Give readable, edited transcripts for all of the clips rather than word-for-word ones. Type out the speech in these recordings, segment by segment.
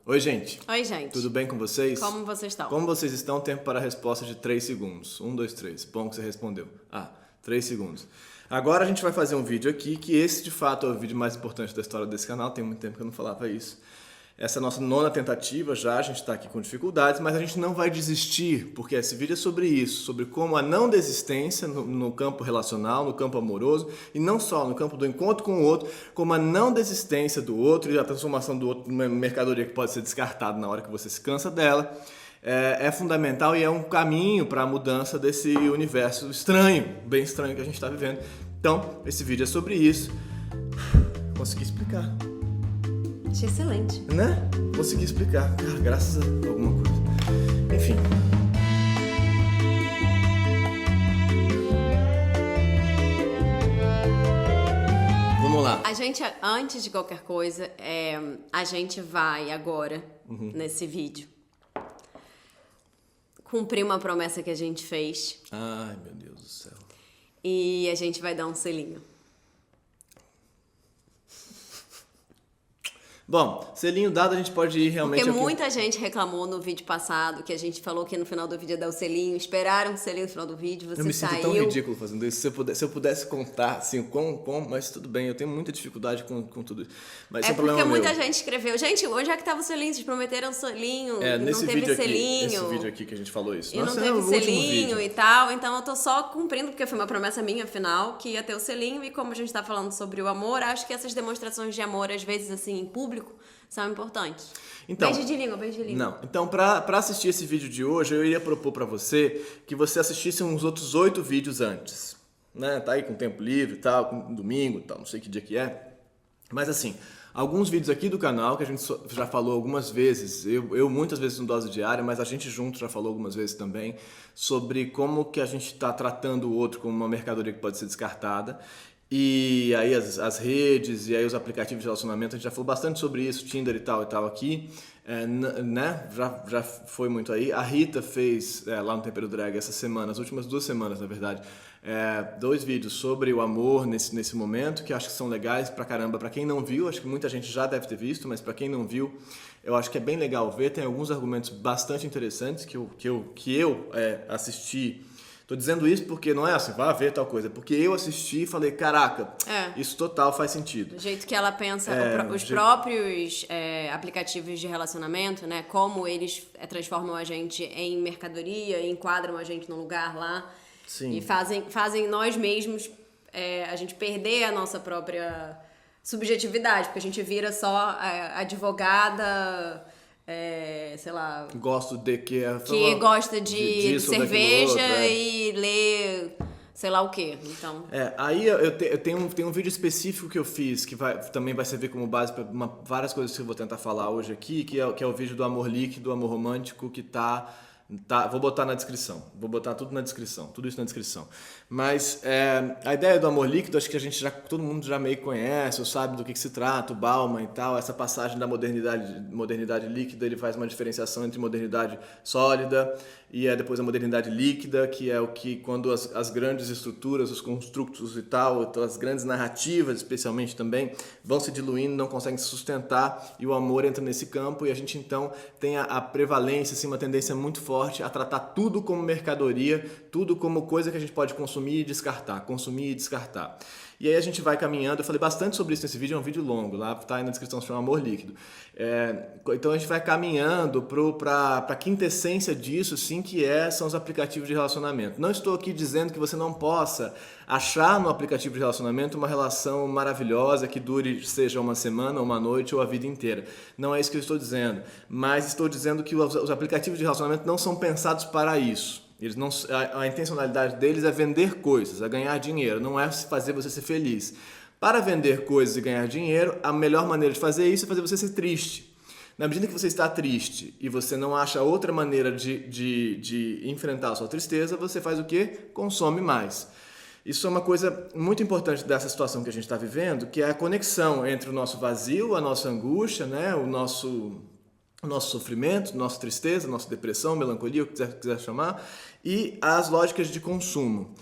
Oi, gente. Oi, gente. Tudo bem com vocês? Como vocês estão? Como vocês estão? Tempo para a resposta de 3 segundos. 1, 2, 3. Bom que você respondeu. 3 segundos. Agora a gente vai fazer um vídeo aqui, que esse de fato é o vídeo mais importante da história desse canal. Tem muito tempo que eu não falava isso. Essa é a nossa 9ª tentativa já, a gente está aqui com dificuldades, mas a gente não vai desistir, porque esse vídeo é sobre isso, sobre como a não desistência no campo relacional, no campo amoroso, e não só no campo do encontro com o outro, como a não desistência do outro e a transformação do outro numa mercadoria que pode ser descartada na hora que você se cansa dela, é fundamental e é um caminho para a mudança desse universo estranho, bem estranho que a gente está vivendo. Então, esse vídeo é sobre isso. Consegui explicar. Achei excelente. Né? Consegui explicar. Cara, graças a alguma coisa. Enfim. Vamos lá. A gente, antes de qualquer coisa, a gente vai agora, nesse vídeo, cumprir uma promessa que a gente fez. Ai, meu Deus do céu. E a gente vai dar um selinho. Bom, selinho dado, a gente pode ir realmente... Porque aqui. muita gente reclamou no vídeo passado que a gente falou que no final do vídeo ia dar o selinho, esperaram o selinho no final do vídeo, você Eu me saiu... sinto tão ridículo fazendo isso. Se eu pudesse contar, assim, mas tudo bem, eu tenho muita dificuldade com tudo isso. Mas É problema porque muita meu. gente escreveu, gente, onde é que tava o selinho? Vocês prometeram selinho, e Nesse não teve vídeo selinho. aqui, esse vídeo aqui que a gente falou isso. E Nossa, não é teve o último selinho vídeo. e tal, então eu tô só cumprindo, porque foi uma promessa minha, afinal, que ia ter o selinho, e como a gente tá falando sobre o amor, acho que essas demonstrações de amor, às vezes, assim, em público, são importantes. Então, Beijo de língua, beijo de língua. Não, então pra assistir esse vídeo de hoje, eu iria propor pra você que você assistisse uns outros 8 vídeos antes, né? Tá aí com tempo livre e tal, com domingo e tal, não sei que dia que é. Mas assim, alguns vídeos aqui do canal que a gente já falou algumas vezes, eu muitas vezes no Dose Diária, mas a gente junto já falou algumas vezes também, sobre como que a gente está tratando o outro como uma mercadoria que pode ser descartada. E aí as redes, e aí os aplicativos de relacionamento, a gente já falou bastante sobre isso, Tinder e tal aqui, né? Já foi muito aí. A Rita fez lá no Tempero Drag essa semana, as últimas 2 semanas na verdade, 2 vídeos sobre o amor nesse momento, que eu acho que são legais pra caramba. Pra quem não viu, acho que muita gente já deve ter visto, mas pra quem não viu, eu acho que é bem legal ver. Tem alguns argumentos bastante interessantes que eu assisti. Tô dizendo isso porque não é assim, vá ver tal coisa, porque eu assisti e falei, caraca, isso total faz sentido. Do jeito que ela pensa, os próprios aplicativos de relacionamento, né, como eles transformam a gente em mercadoria, enquadram a gente num lugar lá. Sim. E fazem nós mesmos a gente perder a nossa própria subjetividade, porque a gente vira só advogada... sei lá... Gosto de que... Que gosta de disso, cerveja outro, e lê sei lá o quê. Então... aí eu tenho um vídeo específico que eu fiz, que também vai servir como base para várias coisas que eu vou tentar falar hoje aqui, que é o vídeo do amor líquido, do amor romântico, que vou botar na descrição, vou botar tudo isso na descrição. Mas a ideia do amor líquido, acho que todo mundo já meio conhece, ou sabe do que se trata, o Bauman e tal, essa passagem da modernidade líquida, ele faz uma diferenciação entre modernidade sólida e depois a modernidade líquida, que é o que quando as grandes estruturas, os construtos e tal, as grandes narrativas especialmente também, vão se diluindo, não conseguem se sustentar, e o amor entra nesse campo, e a gente então tem a prevalência, assim, uma tendência muito forte a tratar tudo como mercadoria, tudo como coisa que a gente pode consumir e descartar. E aí a gente vai caminhando, eu falei bastante sobre isso nesse vídeo, é um vídeo longo, lá tá aí na descrição, se chama Amor Líquido. Então a gente vai caminhando para a quintessência disso, sim, que são os aplicativos de relacionamento. Não estou aqui dizendo que você não possa achar no aplicativo de relacionamento uma relação maravilhosa que dure, seja uma semana, uma noite ou a vida inteira. Não é isso que eu estou dizendo, mas estou dizendo que os aplicativos de relacionamento não são pensados para isso. A intencionalidade deles é vender coisas, é ganhar dinheiro, não é fazer você ser feliz. Para vender coisas e ganhar dinheiro, a melhor maneira de fazer isso é fazer você ser triste. Na medida que você está triste e você não acha outra maneira de enfrentar a sua tristeza, você faz o quê? Consome mais. Isso é uma coisa muito importante dessa situação que a gente está vivendo, que é a conexão entre o nosso vazio, a nossa angústia, né? o nosso sofrimento, nossa tristeza, nossa depressão, melancolia, o que quiser chamar, e as lógicas de consumo.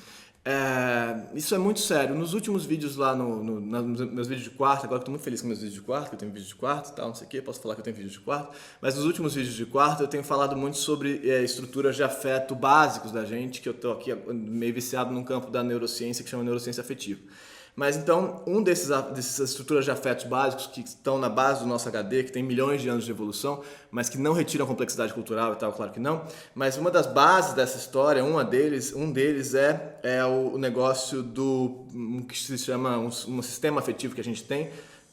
Isso é muito sério. Nos últimos vídeos lá, nos meus vídeos de quarto, agora que eu tô muito feliz com meus vídeos de quarto, que eu tenho vídeo de quarto e tal, não sei o que, posso falar que eu tenho vídeo de quarto, mas nos últimos vídeos de quarto eu tenho falado muito sobre estruturas de afeto básicos da gente, que eu tô aqui meio viciado num campo da neurociência que chama neurociência afetiva. Mas então, dessas estruturas de afetos básicos que estão na base do nosso HD, que tem milhões de anos de evolução, mas que não retiram a complexidade cultural e tal, claro que não. Mas uma das bases dessa história, um deles é o negócio do que se chama um sistema afetivo que a gente tem,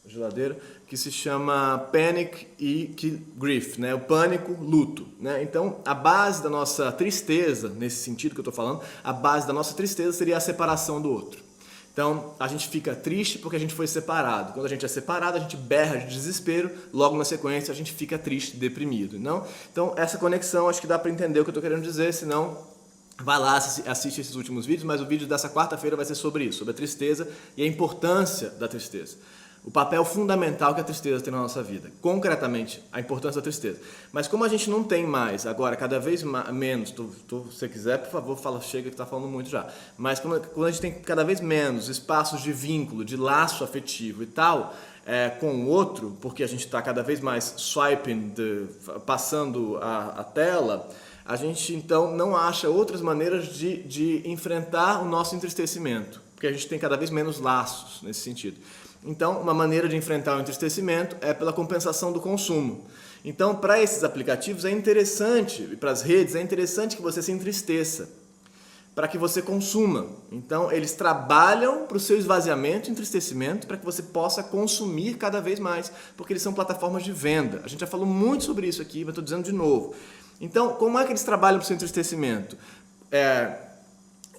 geladeira, que se chama panic e grief, né? O pânico, luto, né? Então, a base da nossa tristeza, nesse sentido que eu estou falando, a base da nossa tristeza seria a separação do outro. Então, a gente fica triste porque a gente foi separado. Quando a gente é separado, a gente berra de desespero, logo na sequência a gente fica triste, deprimido, não? Então, essa conexão, acho que dá para entender o que eu estou querendo dizer, senão vai lá, assiste esses últimos vídeos, mas o vídeo dessa quarta-feira vai ser sobre isso, sobre a tristeza e a importância da tristeza. O papel fundamental que a tristeza tem na nossa vida. Concretamente, a importância da tristeza. Mas como a gente não tem mais, agora, cada vez menos, se você quiser, por favor, fala, chega que está falando muito já. Mas quando a gente tem cada vez menos espaços de vínculo, de laço afetivo e tal, com o outro, porque a gente está cada vez mais swiping, passando a tela, a gente então não acha outras maneiras de enfrentar o nosso entristecimento. Porque a gente tem cada vez menos laços nesse sentido. Então, uma maneira de enfrentar o entristecimento é pela compensação do consumo. Então, para esses aplicativos é interessante, e para as redes é interessante que você se entristeça, para que você consuma. Então, eles trabalham para o seu esvaziamento e entristecimento para que você possa consumir cada vez mais, porque eles são plataformas de venda. A gente já falou muito sobre isso aqui, mas estou dizendo de novo. Então, como é que eles trabalham para o seu entristecimento?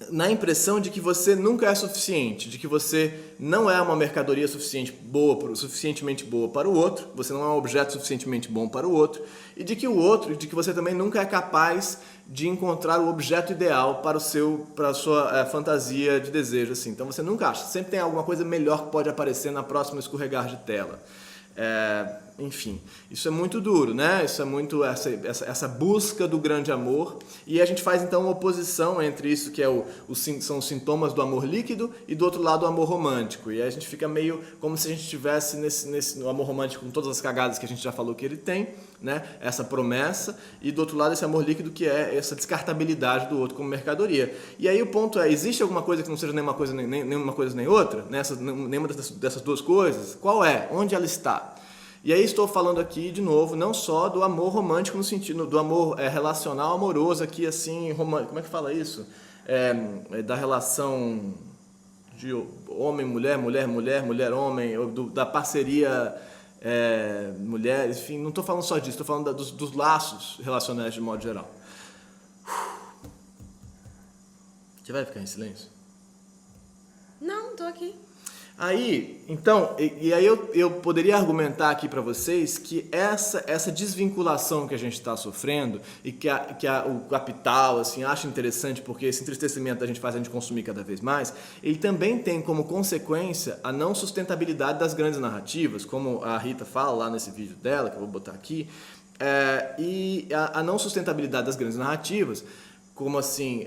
Na impressão de que você nunca é suficiente, de que você não é uma mercadoria suficientemente boa para o outro, você não é um objeto suficientemente bom para o outro, e de que você também nunca é capaz de encontrar o objeto ideal para a sua fantasia de desejo. Assim. Então você nunca acha, sempre tem alguma coisa melhor que pode aparecer na próxima escorregar de tela. Enfim, isso é muito duro, né? Isso é muito essa busca do grande amor, e a gente faz então uma oposição entre isso que são os sintomas do amor líquido e do outro lado o amor romântico, e aí a gente fica meio como se a gente estivesse no amor romântico com todas as cagadas que a gente já falou que ele tem, né? Essa promessa, e do outro lado esse amor líquido que é essa descartabilidade do outro como mercadoria. E aí o ponto existe alguma coisa que não seja nenhuma coisa nem outra? Nenhuma dessas duas coisas? Qual é? Onde ela está? E aí estou falando aqui, de novo, não só do amor romântico no sentido do amor relacional, amoroso, aqui assim, romântico. Como é que fala isso? Da relação de homem-mulher, mulher-mulher, mulher-homem, da parceria mulher, enfim, não estou falando só disso, estou falando dos laços relacionais de modo geral. Você vai ficar em silêncio? Não, estou aqui. Aí, então, e aí eu poderia argumentar aqui para vocês que essa desvinculação que a gente está sofrendo e que o capital assim, acha interessante porque esse entristecimento da gente faz a gente consumir cada vez mais, ele também tem como consequência a não sustentabilidade das grandes narrativas, como a Rita fala lá nesse vídeo dela, que eu vou botar aqui, e a não sustentabilidade das grandes narrativas. Como assim,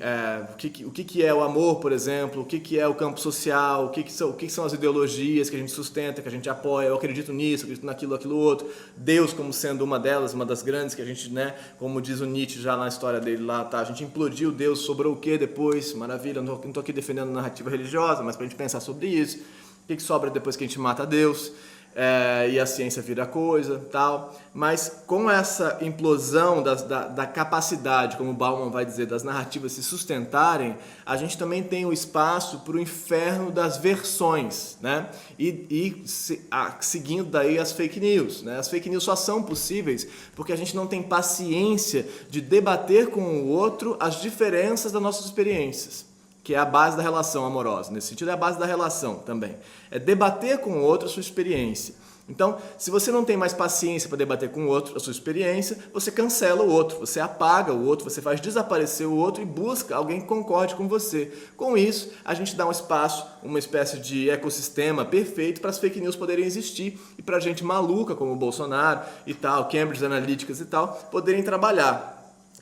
o que é o amor, por exemplo, o que é o campo social, o que são as ideologias que a gente sustenta, que a gente apoia, eu acredito nisso, acredito naquilo, aquilo outro, Deus como sendo uma delas, uma das grandes que a gente, né, como diz o Nietzsche já na história dele lá, tá, a gente implodiu Deus, sobrou o que depois? Maravilha, não estou aqui defendendo narrativa religiosa, mas para a gente pensar sobre isso, o que sobra depois que a gente mata Deus? E a ciência vira coisa, tal. Mas com essa implosão da capacidade, como Bauman vai dizer, das narrativas se sustentarem, a gente também tem o espaço para o inferno das versões, né? Seguindo daí as fake news, né? As fake news só são possíveis porque a gente não tem paciência de debater com o outro as diferenças das nossas experiências, que é a base da relação amorosa. Nesse sentido, é a base da relação também. É debater com o outro a sua experiência. Então, se você não tem mais paciência para debater com o outro a sua experiência, você cancela o outro, você apaga o outro, você faz desaparecer o outro e busca alguém que concorde com você. Com isso, a gente dá um espaço, uma espécie de ecossistema perfeito para as fake news poderem existir e para gente maluca como o Bolsonaro e tal, Cambridge Analytica e tal, poderem trabalhar.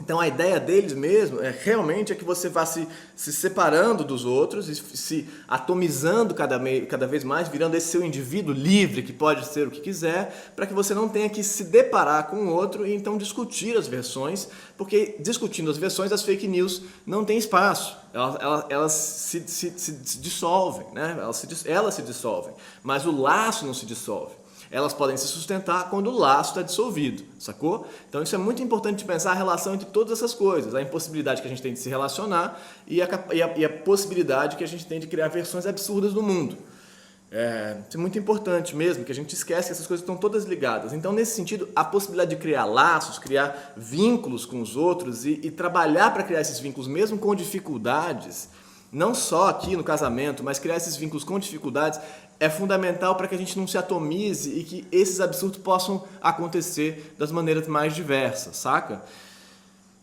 Então a ideia deles mesmo é realmente que você vá se separando dos outros e se atomizando cada vez mais, virando esse seu indivíduo livre que pode ser o que quiser, para que você não tenha que se deparar com o outro e então discutir as versões, porque discutindo as versões as fake news não têm espaço, elas se dissolvem, né? Elas se dissolvem, mas o laço não se dissolve. Elas podem se sustentar quando o laço está dissolvido, sacou? Então isso é muito importante de pensar a relação entre todas essas coisas, a impossibilidade que a gente tem de se relacionar e a possibilidade que a gente tem de criar versões absurdas do mundo. Isso é muito importante mesmo, que a gente esquece que essas coisas estão todas ligadas. Então, nesse sentido, a possibilidade de criar laços, criar vínculos com os outros e trabalhar para criar esses vínculos mesmo com dificuldades, não só aqui no casamento, mas criar esses vínculos com dificuldades é fundamental para que a gente não se atomize e que esses absurdos possam acontecer das maneiras mais diversas, saca?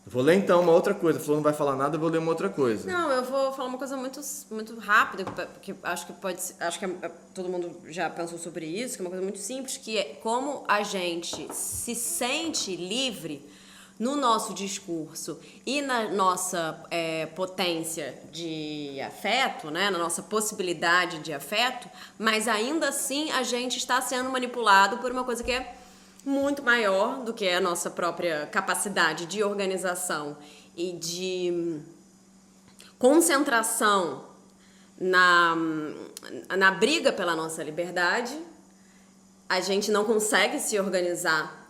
Eu vou ler então uma outra coisa. Falou não vai falar nada, eu vou ler uma outra coisa. Não, eu vou falar uma coisa muito, muito rápida, porque acho que todo mundo já pensou sobre isso, que é uma coisa muito simples, que é como a gente se sente livre no nosso discurso e na nossa potência de afeto, né, na nossa possibilidade de afeto, mas ainda assim a gente está sendo manipulado por uma coisa que é muito maior do que a nossa própria capacidade de organização e de concentração na briga pela nossa liberdade. A gente não consegue se organizar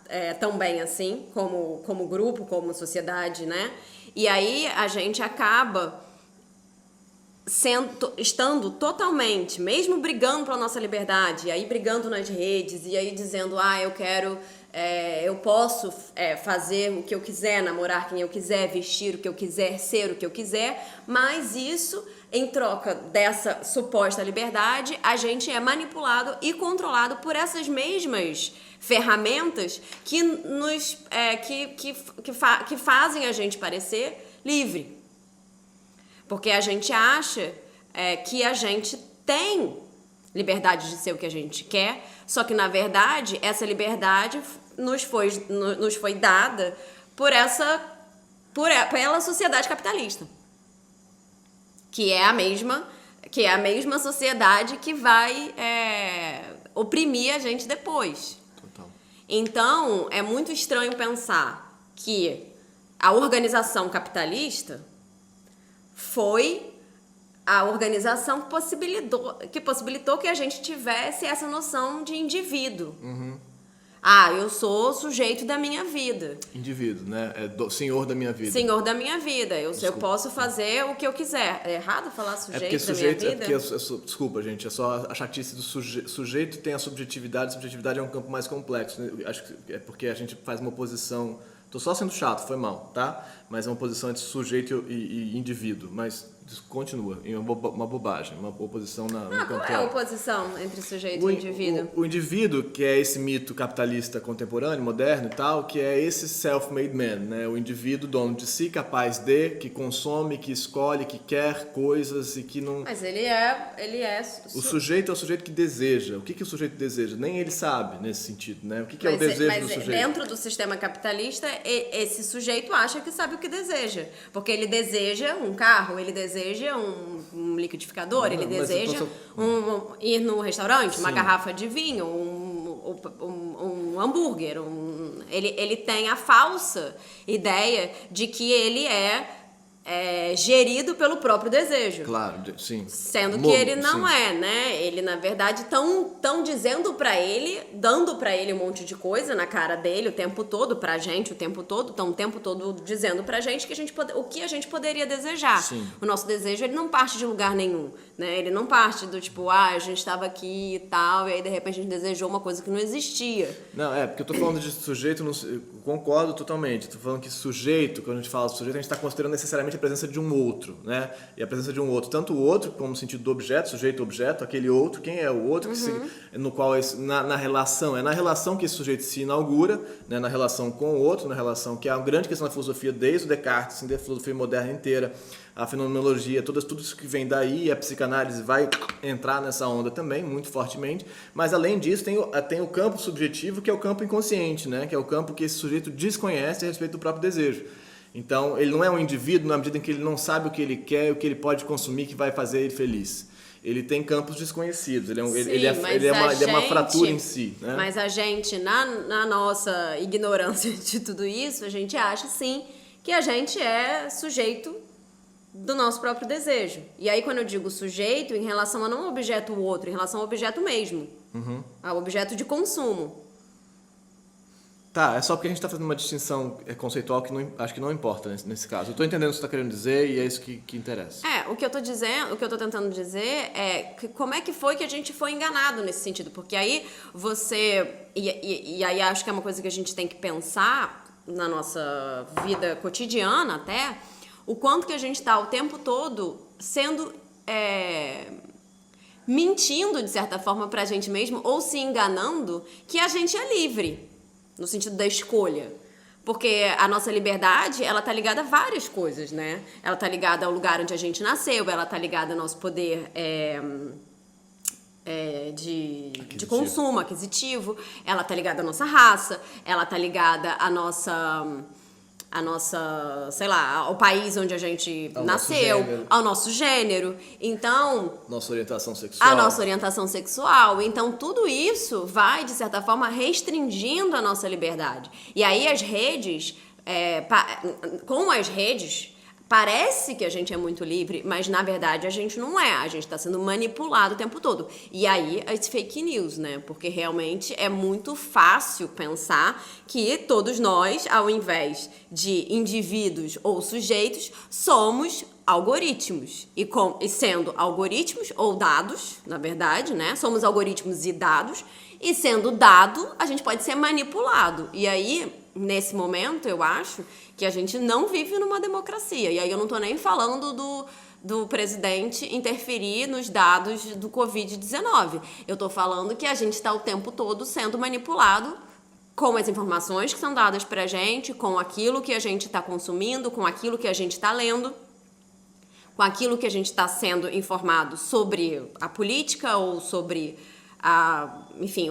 tão bem assim, como grupo, como sociedade, né? E aí a gente acaba estando totalmente, mesmo brigando pela nossa liberdade, e aí brigando nas redes, e aí dizendo, eu posso fazer o que eu quiser, namorar quem eu quiser, vestir o que eu quiser, ser o que eu quiser, mas isso, em troca dessa suposta liberdade, a gente é manipulado e controlado por essas mesmas ferramentas que que fazem a gente parecer livre. Porque a gente acha que a gente tem liberdade de ser o que a gente quer, só que, na verdade, essa liberdade nos foi dada pela sociedade capitalista, que é a mesma sociedade que vai oprimir a gente depois. Total. Então, é muito estranho pensar que a organização capitalista foi a organização que possibilitou que a gente tivesse essa noção de indivíduo. Uhum. Eu sou sujeito da minha vida. Indivíduo, né? Senhor da minha vida. Senhor da minha vida. Eu posso fazer o que eu quiser. É errado falar sujeito da minha vida? Desculpa, gente, é só a chatice do sujeito tem a subjetividade é um campo mais complexo, né? Acho que é porque a gente faz uma oposição. Tô só sendo chato, foi mal, tá? Mas é uma oposição entre sujeito e indivíduo. Mas continua, é uma bobagem, uma oposição no campo. Qual é a oposição entre sujeito e indivíduo? O indivíduo, que é esse mito capitalista contemporâneo, moderno e tal, que é esse self-made man, né? O indivíduo dono de si, capaz de, que consome, que escolhe, que quer coisas e que não... Mas ele é... O sujeito é o sujeito que deseja. O que o sujeito deseja? Nem ele sabe nesse sentido, né? O que é o desejo do sujeito? Dentro do sistema capitalista, esse sujeito acha que sabe o que deseja. Porque ele deseja um carro, ele deseja um liquidificador, ele deseja ir no restaurante, uma garrafa de vinho, um hambúrguer. Ele tem a falsa ideia de que ele é gerido pelo próprio desejo. Claro, sim. Sendo que ele não é, né? Ele, na verdade, estão dizendo pra ele, dando pra ele um monte de coisa na cara dele o tempo todo, pra gente o tempo todo, estão o tempo todo dizendo pra gente que o que a gente poderia desejar. Sim. O nosso desejo, ele não parte de lugar nenhum, né? Ele não parte do tipo, a gente estava aqui e tal, e aí de repente a gente desejou uma coisa que não existia. Não, porque eu tô falando de sujeito, eu concordo totalmente. Tô falando que sujeito, quando a gente fala de sujeito, a gente está considerando necessariamente a presença de um outro, né? E a presença de um outro, tanto o outro, como no sentido do objeto, sujeito-objeto, aquele outro, quem é o outro, no qual, na relação, é na relação que esse sujeito se inaugura, né? Na relação com o outro, na relação que é uma grande questão da filosofia, desde o Descartes, assim, da filosofia moderna inteira, a fenomenologia, tudo isso que vem daí, a psicanálise vai entrar nessa onda também, muito fortemente, mas além disso tem o campo subjetivo, que é o campo inconsciente, né? Que é o campo que esse sujeito desconhece a respeito do próprio desejo. Então, ele não é um indivíduo na medida em que ele não sabe o que ele quer, o que ele pode consumir que vai fazer ele feliz. Ele tem campos desconhecidos, ele é uma fratura em si. Né? Mas a gente, na nossa ignorância de tudo isso, a gente acha, sim, que a gente é sujeito do nosso próprio desejo. E aí, quando eu digo sujeito, em relação a não ao objeto outro, em relação ao objeto mesmo. Ao objeto de consumo. Tá, é só porque a gente está fazendo uma distinção conceitual que acho que não importa nesse caso. Eu estou entendendo o que você está querendo dizer e é isso que interessa. O que eu tô tentando dizer é que como é que foi que a gente foi enganado nesse sentido. Porque aí você... E aí acho que é uma coisa que a gente tem que pensar na nossa vida cotidiana até, o quanto que a gente está o tempo todo sendo... mentindo, de certa forma, pra gente mesmo, ou se enganando que a gente é livre. No sentido da escolha. Porque a nossa liberdade, ela tá ligada a várias coisas, né? Ela tá ligada ao lugar onde a gente nasceu, ela tá ligada ao nosso poder de consumo, aquisitivo, ela tá ligada à nossa raça, ela tá ligada à nossa, sei lá, ao país onde a gente nasceu, ao nosso gênero. Então... Nossa orientação sexual. A nossa orientação sexual. Então, tudo isso vai, de certa forma, restringindo a nossa liberdade. E aí, as redes... com as redes... Parece que a gente é muito livre, mas na verdade a gente não é. A gente está sendo manipulado o tempo todo. E aí, as fake news, né? Porque realmente é muito fácil pensar que todos nós, ao invés de indivíduos ou sujeitos, somos algoritmos. E sendo algoritmos ou dados, na verdade, né? Somos algoritmos e dados. E sendo dado, a gente pode ser manipulado. E aí, nesse momento, eu acho que a gente não vive numa democracia. E aí eu não tô nem falando do presidente interferir nos dados do Covid-19. Eu tô falando que a gente está o tempo todo sendo manipulado com as informações que são dadas pra gente, com aquilo que a gente está consumindo, com aquilo que a gente está lendo, com aquilo que a gente está sendo informado sobre a política ou sobre... enfim,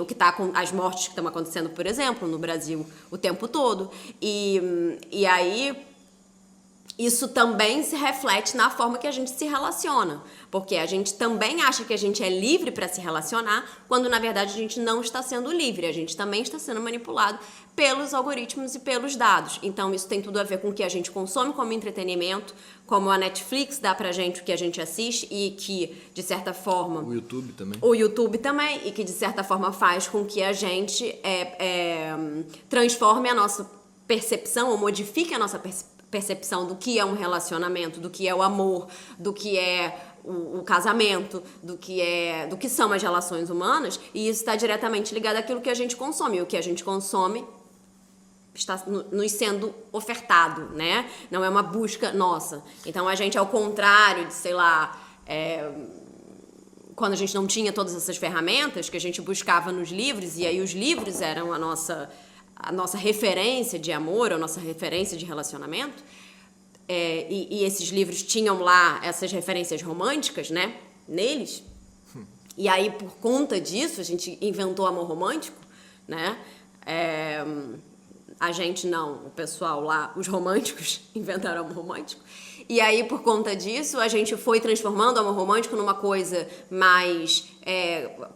as mortes que estão acontecendo, por exemplo, no Brasil o tempo todo. E aí, isso também se reflete na forma que a gente se relaciona. Porque a gente também acha que a gente é livre para se relacionar, quando na verdade a gente não está sendo livre. A gente também está sendo manipulado pelos algoritmos e pelos dados. Então, isso tem tudo a ver com o que a gente consome como entretenimento, como a Netflix dá pra gente o que a gente assiste e que, de certa forma... O YouTube também. O YouTube também, e que, de certa forma, faz com que a gente transforme a nossa percepção, ou modifique a nossa percepção do que é um relacionamento, do que é o amor, do que é o casamento, do que são as relações humanas, e isso está diretamente ligado àquilo que a gente consome. E o que a gente consome está nos sendo ofertado, né? Não é uma busca nossa. Então, a gente, ao contrário de, sei lá, quando a gente não tinha todas essas ferramentas que a gente buscava nos livros, e aí os livros eram a nossa referência de amor, a nossa referência de relacionamento, e esses livros tinham lá essas referências românticas, né? Neles. E aí, por conta disso, a gente inventou amor romântico, né? A gente não, o pessoal lá, os românticos, inventaram amor romântico. E aí, por conta disso, a gente foi transformando o amor romântico numa coisa mais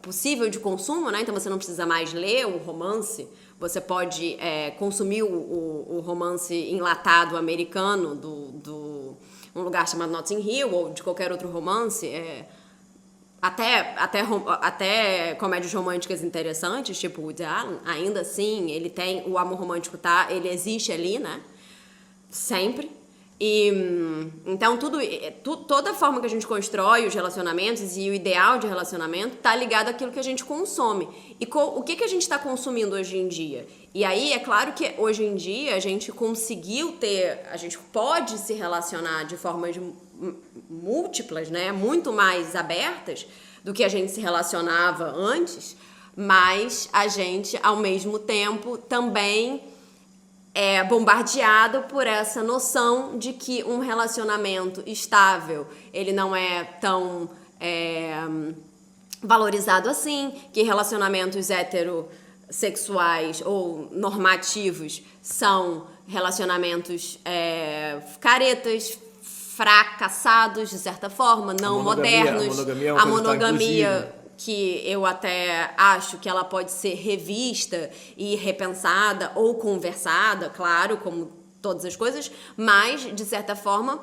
possível de consumo, né? Então, você não precisa mais ler o romance. Você pode consumir o romance enlatado americano um lugar chamado Notting Hill, ou de qualquer outro romance. Até comédias românticas interessantes, tipo Woody Allen, ainda assim, ele tem o amor romântico, ele existe ali, né? Sempre. Então, toda a forma que a gente constrói os relacionamentos e o ideal de relacionamento tá ligado àquilo que a gente consome. E o que a gente está consumindo hoje em dia? E aí, é claro que hoje em dia a gente a gente pode se relacionar de formas múltiplas, né? Muito mais abertas do que a gente se relacionava antes, mas a gente, ao mesmo tempo, também é bombardeado por essa noção de que um relacionamento estável, ele não é tão valorizado assim, que relacionamentos sexuais ou normativos são relacionamentos caretas, fracassados, de certa forma, não modernos. A monogamia que eu até acho que ela pode ser revista e repensada ou conversada, claro, como todas as coisas, mas, de certa forma,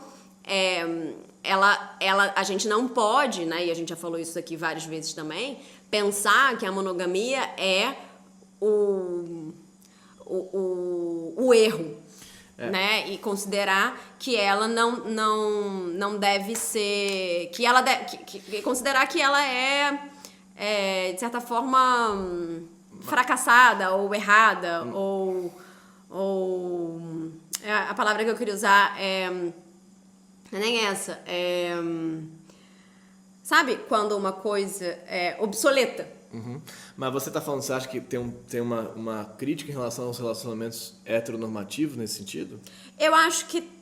a gente não pode, né, e a gente já falou isso aqui várias vezes também, pensar que a monogamia é o erro, né? E considerar que ela não deve ser... Que ela considerar que ela de certa forma, fracassada ou errada, ou a palavra que eu queria usar não é nem essa. Sabe quando uma coisa é obsoleta? Uhum. Mas você tá falando, você acha que tem uma crítica em relação aos relacionamentos heteronormativos nesse sentido? Eu acho que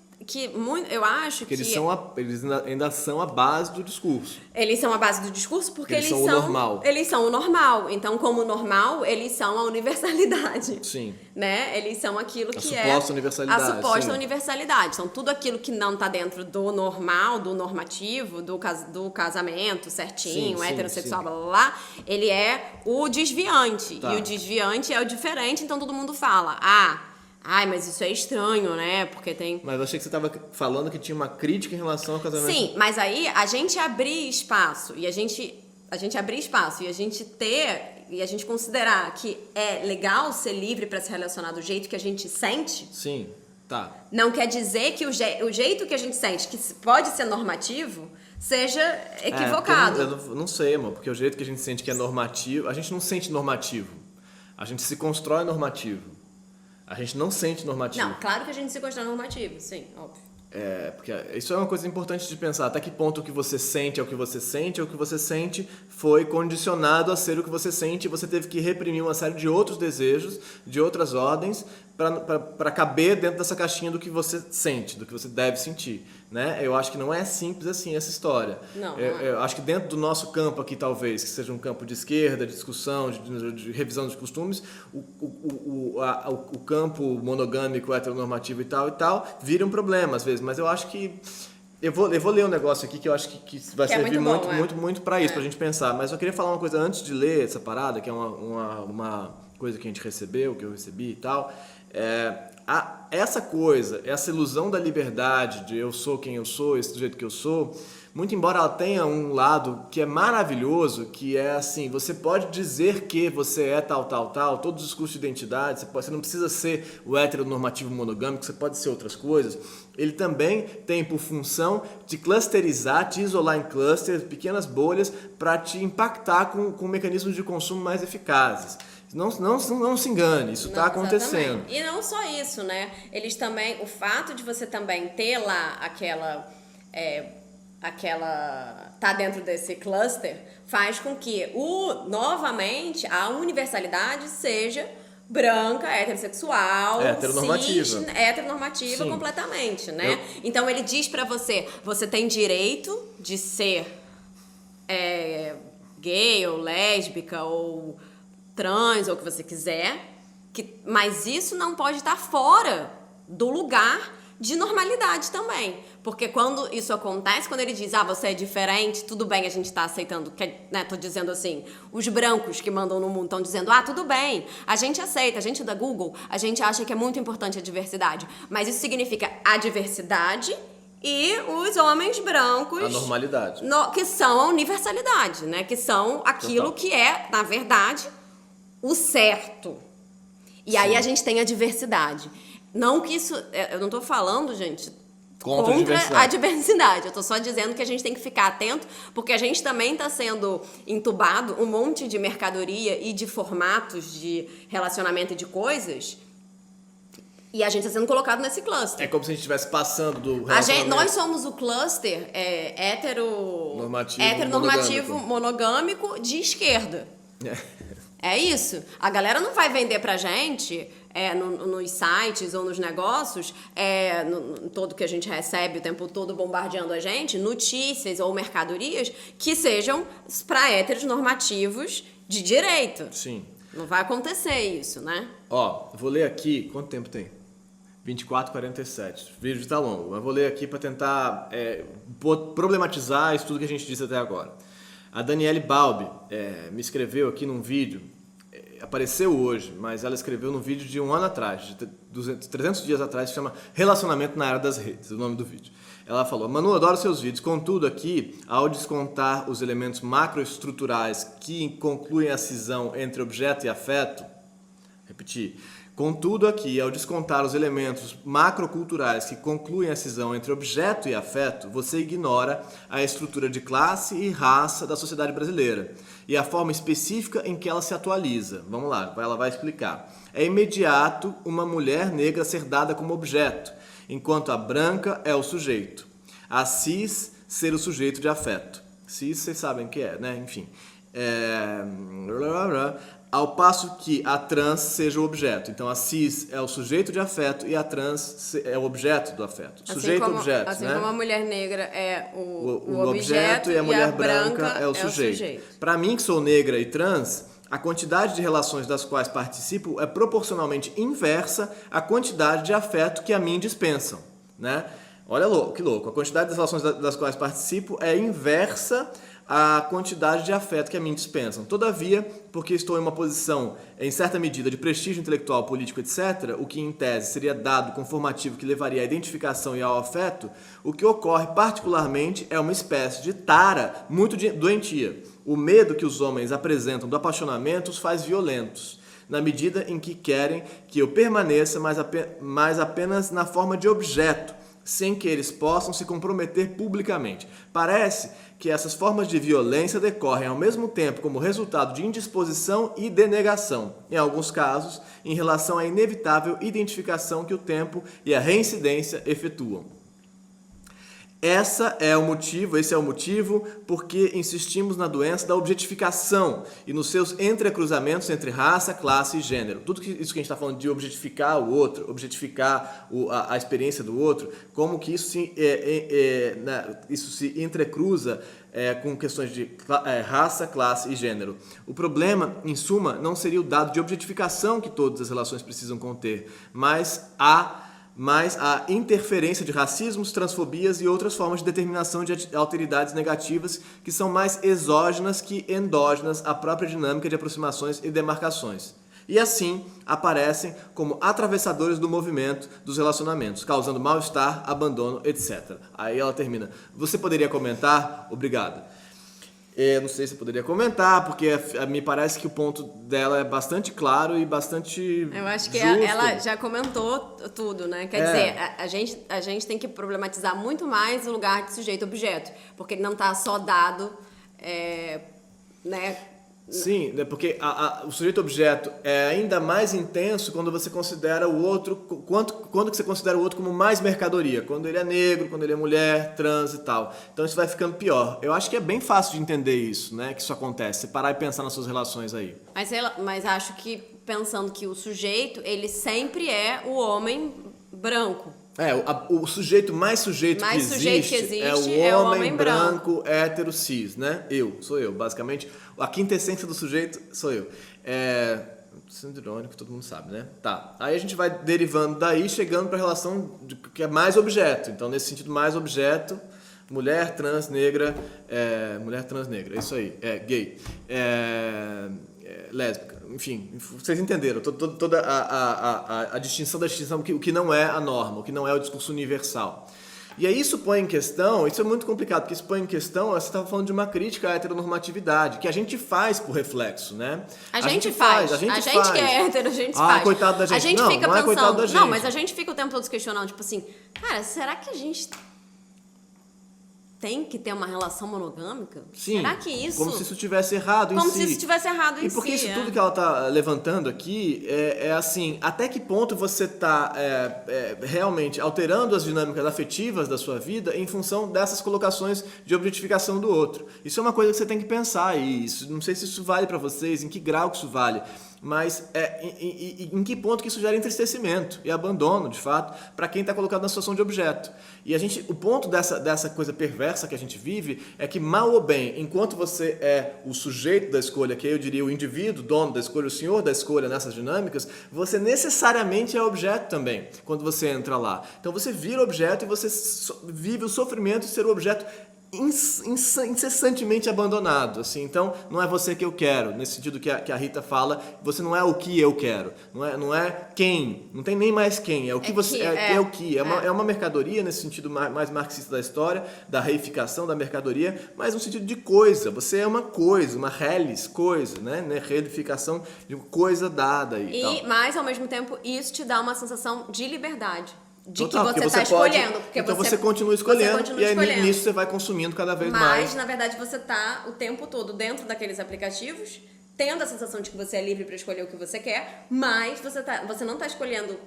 eles ainda são a base do discurso. Eles são a base do discurso porque eles são o normal. Eles são o normal. Então, como normal, eles são a universalidade. Sim. Né? Eles são aquilo que a suposta universalidade. A suposta sim. universalidade. São tudo aquilo que não tá dentro do normal, do normativo, do casamento certinho, heterossexual, blá blá blá. Ele é o desviante. Tá. E o desviante é o diferente, então todo mundo fala, ai, mas isso é estranho, né? Porque tem... Mas eu achei que você estava falando que tinha uma crítica em relação ao casamento. Sim, mas aí a gente abrir espaço e a gente considerar que é legal ser livre para se relacionar do jeito que a gente sente. Sim, tá. Não quer dizer que o jeito que a gente sente, que pode ser normativo, seja equivocado. Eu não sei, amor, porque o jeito que a gente sente que é normativo, a gente não sente normativo. A gente se constrói normativo. A gente não sente normativo. Não, claro que a gente se constrói normativo, sim, óbvio. Porque isso é uma coisa importante de pensar. Até que ponto o que você sente é o que você sente, ou o que você sente foi condicionado a ser o que você sente e você teve que reprimir uma série de outros desejos, de outras ordens, para caber dentro dessa caixinha do que você sente, do que você deve sentir. Né? Eu acho que não é simples assim essa história. Não, eu acho que dentro do nosso campo aqui, talvez, que seja um campo de esquerda, de discussão, de revisão dos costumes, o campo monogâmico, heteronormativo e tal, vira um problema às vezes. Mas eu acho que... Eu vou ler um negócio aqui que eu acho que vai servir muito para isso, pra gente pensar. Mas eu queria falar uma coisa antes de ler essa parada, que é uma coisa que a gente recebeu, que eu recebi e tal. Essa ilusão da liberdade, de eu sou quem eu sou, esse do jeito que eu sou, muito embora ela tenha um lado que é maravilhoso, que é assim, você pode dizer que você é tal, todos os discursos de identidade, você não precisa ser o heteronormativo monogâmico, você pode ser outras coisas. Ele também tem por função te clusterizar, te isolar em clusters, pequenas bolhas, para te impactar com mecanismos de consumo mais eficazes. Não se engane, isso está acontecendo. Exatamente. E não só isso, né? Eles também, o fato de você também ter lá tá dentro desse cluster, faz com que novamente a universalidade seja branca, heterossexual, heteronormativa Sim. completamente, né? Então ele diz pra você tem direito de ser gay ou lésbica ou trans ou o que você quiser, mas isso não pode estar fora do lugar de normalidade também. Porque quando isso acontece, quando ele diz, você é diferente, tudo bem, a gente tá aceitando, né, tô dizendo assim, os brancos que mandam no mundo estão dizendo, tudo bem, a gente aceita, a gente da Google, a gente acha que é muito importante a diversidade, mas isso significa a diversidade e os homens brancos... A normalidade. Que são a universalidade, né, que são aquilo que é, na verdade, o certo. E aí a gente tem a diversidade. Não que isso... Eu não tô falando, gente, contra a diversidade. Eu tô só dizendo que a gente tem que ficar atento, porque a gente também tá sendo entubado um monte de mercadoria e de formatos de relacionamento e de coisas, e a gente tá sendo colocado nesse cluster. É como se a gente estivesse passando do relacionamento. Nós somos o cluster heteronormativo monogâmico de esquerda. É isso. A galera não vai vender pra gente nos sites ou nos negócios, todo que a gente recebe o tempo todo bombardeando a gente, notícias ou mercadorias que sejam pra héteros normativos de direito. Sim. Não vai acontecer isso, né? Ó, vou ler aqui, quanto tempo tem? 24:47. O vídeo tá longo, mas vou ler aqui para tentar problematizar isso tudo que a gente disse até agora. A Daniele Balbi me escreveu aqui num vídeo, apareceu hoje, mas ela escreveu num vídeo de um ano atrás, de 300 dias atrás, que chama Relacionamento na Era das Redes, o nome do vídeo. Ela falou: Manu, adoro seus vídeos, contudo aqui, ao descontar os elementos macroestruturais que concluem a cisão entre objeto e afeto, repetir, contudo aqui, ao descontar os elementos macroculturais que concluem a cisão entre objeto e afeto, você ignora a estrutura de classe e raça da sociedade brasileira e a forma específica em que ela se atualiza. Vamos lá, ela vai explicar. É imediato uma mulher negra ser dada como objeto, enquanto a branca é o sujeito. A cis ser o sujeito de afeto. Cis, vocês sabem o que é, né? Enfim. Ao passo que a trans seja o objeto. Então, a cis é o sujeito de afeto e a trans é o objeto do afeto. Sujeito-objeto, assim né? como a mulher negra é o objeto e a mulher branca é o sujeito. Para mim, que sou negra e trans, a quantidade de relações das quais participo é proporcionalmente inversa à quantidade de afeto que a mim dispensam, né? Olha que louco. A quantidade das relações das quais participo é inversa a quantidade de afeto que a mim dispensam. Todavia, porque estou em uma posição, em certa medida, de prestígio intelectual, político, etc., o que em tese seria dado conformativo que levaria à identificação e ao afeto, o que ocorre particularmente é uma espécie de tara muito doentia. O medo que os homens apresentam do apaixonamento os faz violentos, na medida em que querem que eu permaneça mas apenas na forma de objeto, sem que eles possam se comprometer publicamente. Parece que essas formas de violência decorrem ao mesmo tempo como resultado de indisposição e denegação, em alguns casos, em relação à inevitável identificação que o tempo e a reincidência efetuam. Esse é o motivo porque insistimos na doença da objetificação e nos seus entrecruzamentos entre raça, classe e gênero. Tudo isso que a gente está falando de objetificar o outro, objetificar a experiência do outro, como que isso se entrecruza com questões de raça, classe e gênero. O problema, em suma, não seria o dado de objetificação que todas as relações precisam conter, mas a interferência de racismos, transfobias e outras formas de determinação de alteridades negativas que são mais exógenas que endógenas à própria dinâmica de aproximações e demarcações. E assim aparecem como atravessadores do movimento dos relacionamentos, causando mal-estar, abandono, etc. Aí ela termina. Você poderia comentar? Obrigado. Não sei se eu poderia comentar, porque me parece que o ponto dela é bastante claro e bastante Eu acho que justo. Ela já comentou tudo, né? Quer dizer, a gente tem que problematizar muito mais o lugar de sujeito-objeto, porque ele não está só dado, né? Sim, porque o sujeito-objeto é ainda mais intenso quando você considera o outro, quando que você considera o outro como mais mercadoria, quando ele é negro, quando ele é mulher, trans e tal. Então isso vai ficando pior. Eu acho que é bem fácil de entender isso, né, que isso acontece, você parar e pensar nas suas relações aí. Mas acho que pensando que o sujeito, ele sempre é o homem branco. O sujeito mais sujeito que existe é o homem branco, hétero, cis, né? Sou eu, basicamente. A quinta essência do sujeito sou eu. Sendo irônico, todo mundo sabe, né? Tá. Aí a gente vai derivando daí, chegando para a relação que é mais objeto. Então, nesse sentido, mais objeto, mulher trans negra, é isso aí, gay, lésbica. Enfim, vocês entenderam toda a distinção da distinção, o que não é a norma, o que não é o discurso universal. E aí isso põe em questão, isso é muito complicado, porque isso põe em questão, você estava falando de uma crítica à heteronormatividade, que a gente faz por reflexo, né? A gente faz. A gente que é hétero, a gente faz. Coitado da gente. A gente não, fica não pensando, coitado da gente. não, mas a gente fica o tempo todo se questionando, tipo assim, cara, será que a gente tem que ter uma relação monogâmica? Sim, será que isso... como se isso estivesse errado em si. Como se isso estivesse errado em si. E porque isso tudo que ela está levantando aqui é assim, até que ponto você está realmente alterando as dinâmicas afetivas da sua vida em função dessas colocações de objetificação do outro. Isso é uma coisa que você tem que pensar, e não sei se isso vale para vocês, em que grau que isso vale. mas em que ponto que isso gera entristecimento e abandono, de fato, para quem está colocado na situação de objeto. E o ponto dessa coisa perversa que a gente vive é que, mal ou bem, enquanto você é o sujeito da escolha, que eu diria o indivíduo, dono da escolha, o senhor da escolha nessas dinâmicas, você necessariamente é objeto também, quando você entra lá. Então você vira objeto e você vive o sofrimento de ser o objeto incessantemente abandonado, assim. Então não é você que eu quero, nesse sentido que a Rita fala, você não é o que eu quero, não é quem, não tem nem mais quem, é o que você é o que é uma mercadoria, nesse sentido mais marxista da história, da reificação da mercadoria, mas no sentido de coisa. Você é uma coisa, uma relis, coisa, né, reificação de coisa dada mas ao mesmo tempo isso te dá uma sensação de liberdade. De Total, que você está escolhendo. Então você continua escolhendo, e aí nisso você vai consumindo cada vez mais. Mas, na verdade, você está o tempo todo dentro daqueles aplicativos, tendo a sensação de que você é livre para escolher o que você quer, mas você não está escolhendo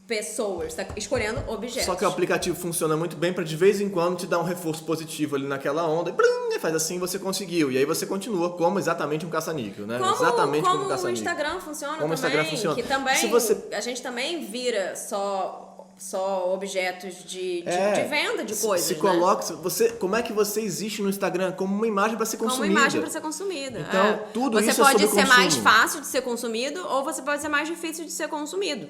pessoas, está escolhendo objetos. Só que o aplicativo funciona muito bem para de vez em quando te dar um reforço positivo ali naquela onda, e faz assim, você conseguiu. E aí você continua como exatamente um caça-níquel, né? Exatamente como um caça-níquel. Como o Instagram funciona como também. O Instagram funciona. Que também, a gente também vira só objetos de venda de coisas, se coloca, como é que você existe no Instagram? Como uma imagem para ser consumida. Como uma imagem para ser consumida. Então, tudo você isso pode é sobre ser consumo. mais fácil de ser consumido ou você pode ser mais difícil de ser consumido.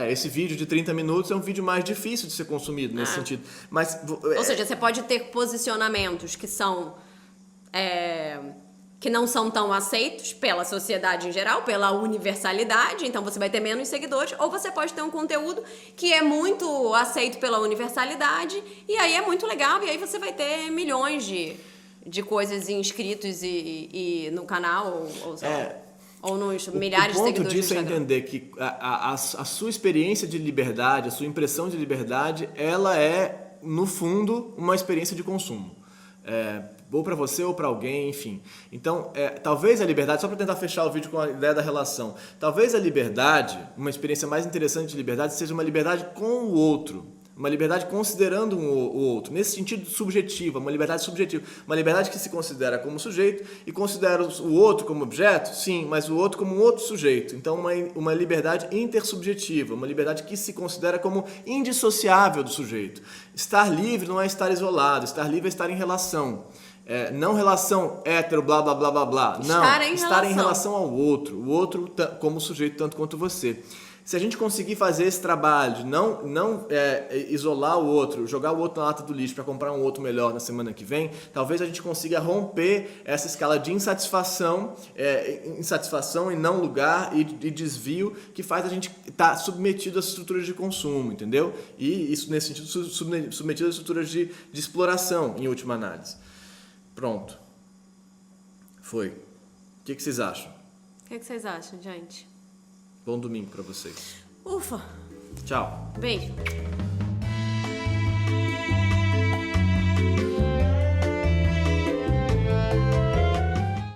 Esse vídeo de 30 minutos é um vídeo mais difícil de ser consumido nesse sentido. Mas, ou seja, você pode ter posicionamentos que são... que não são tão aceitos pela sociedade em geral, pela universalidade, então você vai ter menos seguidores, ou você pode ter um conteúdo que é muito aceito pela universalidade, e aí é muito legal, e aí você vai ter milhões de coisas inscritos e no canal, ou nos milhares de seguidores. O ponto disso é entender que a sua experiência de liberdade, a sua impressão de liberdade, ela é, no fundo, uma experiência de consumo. Ou para você ou para alguém, enfim. Então, talvez a liberdade, só para tentar fechar o vídeo com a ideia da relação, talvez a liberdade, uma experiência mais interessante de liberdade, seja uma liberdade com o outro, uma liberdade considerando o outro, nesse sentido subjetivo, uma liberdade subjetiva, uma liberdade que se considera como sujeito e considera o outro como objeto, sim, mas o outro como um outro sujeito. Então, uma liberdade intersubjetiva, uma liberdade que se considera como indissociável do sujeito. Estar livre não é estar isolado, estar livre é estar em relação. Não relação hétero, blá, blá, blá, blá, blá. Não, estar em relação ao outro. O outro como sujeito tanto quanto você. Se a gente conseguir fazer esse trabalho de não isolar o outro, jogar o outro na lata do lixo para comprar um outro melhor na semana que vem, talvez a gente consiga romper essa escala de insatisfação e não lugar e desvio que faz a gente estar submetido às estruturas de consumo, entendeu? E isso, nesse sentido, submetido às estruturas de exploração, em última análise. Pronto. Foi. O que vocês acham? O que vocês acham, gente? Bom domingo pra vocês. Ufa! Tchau. Beijo.